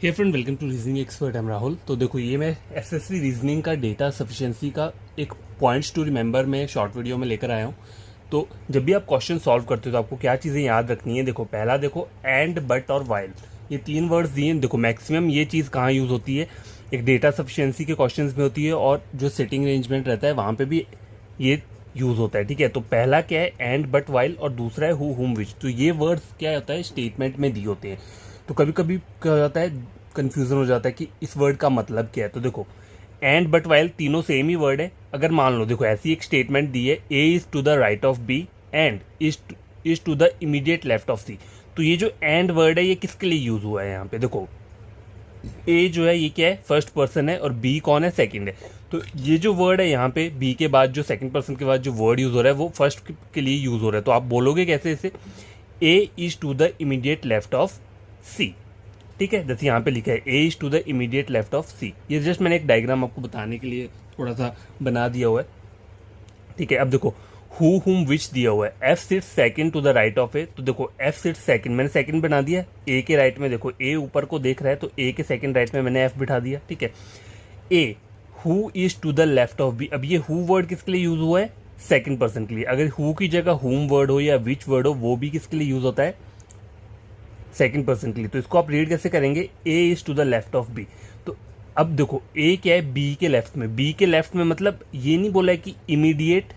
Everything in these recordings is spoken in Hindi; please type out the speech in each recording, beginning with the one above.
Hey friend, welcome to reasoning expert. I am Rahul. तो देखो, ये मैं एसएससी रीजनिंग का डेटा सफिशिएंसी का एक पॉइंट्स टू रिमेंबर में शॉर्ट वीडियो में लेकर आया हूँ। तो जब भी आप क्वेश्चन सॉल्व करते हो तो आपको क्या चीज़ें याद रखनी है। देखो, पहला देखो एंड, बट और वाइल, ये तीन वर्ड्स दिए हैं। देखो, मैक्सिमम ये चीज़ कहाँ यूज़ होती है, एक डेटा सफिशिएंसी के क्वेश्चंस में होती है, और जो सिटिंग अरेंजमेंट रहता है वहाँ पे भी ये यूज़ होता है। ठीक है, तो पहला क्या है, एंड, बट, वाइल, और दूसरा है हु, हुम, विच। तो ये वर्ड्स क्या होता है, स्टेटमेंट में दिए होते हैं। तो कभी कभी क्या हो जाता है, कंफ्यूजन हो जाता है कि इस वर्ड का मतलब क्या है। तो देखो, एंड, बट, वाइल तीनों सेम ही वर्ड है। अगर मान लो, देखो ऐसी एक स्टेटमेंट दी है, A is to the right of B and is to the immediate left of C. तो ये जो एंड वर्ड है ये किसके लिए यूज हुआ है यहाँ पे। देखो, ए जो है ये क्या है, फर्स्ट पर्सन है, और बी कौन है, सेकंड है। तो ये जो वर्ड है यहाँ पे बी के बाद, जो सेकंड पर्सन के बाद जो वर्ड यूज हो रहा है वो फर्स्ट के लिए यूज हो रहा है। तो आप बोलोगे कैसे इसे, A is to the immediate left of C. ठीक है, जैसे यहाँ पे लिखा है A is to the immediate left of C. ये जस्ट मैंने एक डायग्राम आपको बताने के लिए थोड़ा सा बना दिया हुआ है। ठीक है, अब देखो हु हुम विच दिया हुआ है, F sit second to the right of A. तो देखो एफ सिट सेकंड, मैंने सेकंड बना दिया ए के राइट में। देखो ए ऊपर को देख रहा है तो ए के सेकंड राइट में मैंने एफ बिठा दिया। ठीक है, A who is to the left of B. अब ये हु वर्ड किसके लिए यूज हुआ है, सेकंड पर्सन के लिए। अगर हु की जगह हुम वर्ड हो या विच वर्ड हो, वो भी किसके लिए यूज होता है, सेकंड पर्सन के लिए। तो इसको आप रीड कैसे करेंगे, A is to the left of B. तो अब देखो ए क्या है, बी के लेफ्ट में। बी के लेफ्ट में मतलब ये नहीं बोला है कि इमीडिएट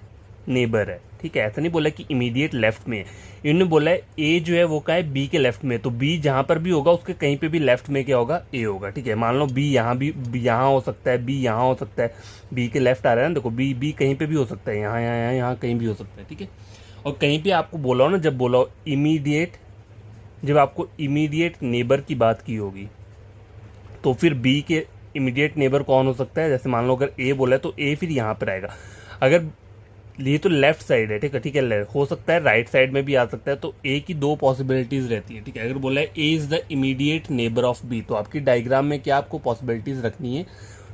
नेबर है। ठीक है, ऐसा नहीं बोला कि इमीडिएट लेफ्ट में है। इन्होंने बोला है ए जो है वो क्या है, बी के लेफ्ट में। तो बी जहां पर भी होगा उसके कहीं पे भी लेफ्ट में क्या होगा, ए होगा। ठीक है, मान लो बी यहाँ भी, यहाँ हो सकता है, बी यहाँ हो सकता है। बी के लेफ्ट आ रहा है ना, देखो बी बी कहीं पे भी हो सकता है, यहाँ यहाँ यहाँ यहाँ कहीं भी हो सकता है। ठीक है, और कहीं पे आपको बोला हो ना, जब बोला हो इमीडिएट, जब आपको इमीडिएट नेबर की बात की होगी तो फिर बी के इमीडिएट नेबर कौन हो सकता है। जैसे मान लो अगर ए बोला है तो ए फिर यहाँ पर आएगा। अगर ये तो लेफ्ट साइड है, ठीक है, ठीक है, हो सकता है राइट साइड में भी आ सकता है। तो ए की दो पॉसिबिलिटीज रहती है। ठीक है, अगर बोला है A is the immediate neighbour of B, तो आपकी डायग्राम में क्या आपको पॉसिबिलिटीज रखनी है,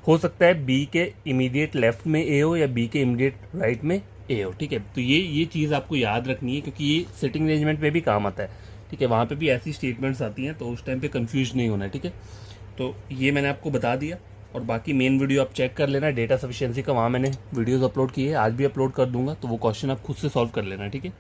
हो सकता है बी के इमीडिएट लेफ्ट में ए हो या बी के इमीडिएट राइट में ए हो। ठीक है, तो ये चीज़ आपको याद रखनी है, क्योंकि ये सिटिंग अरेंजमेंट में भी काम आता है। ठीक है, वहाँ पे भी ऐसी स्टेटमेंट्स आती हैं, तो उस टाइम पे कंफ्यूज नहीं होना है। ठीक है, तो ये मैंने आपको बता दिया, और बाकी मेन वीडियो आप चेक कर लेना डेटा सफिशिएंसी का, वहाँ मैंने वीडियोस अपलोड किए हैं, आज भी अपलोड कर दूंगा। तो वो क्वेश्चन आप खुद से सॉल्व कर लेना। ठीक है।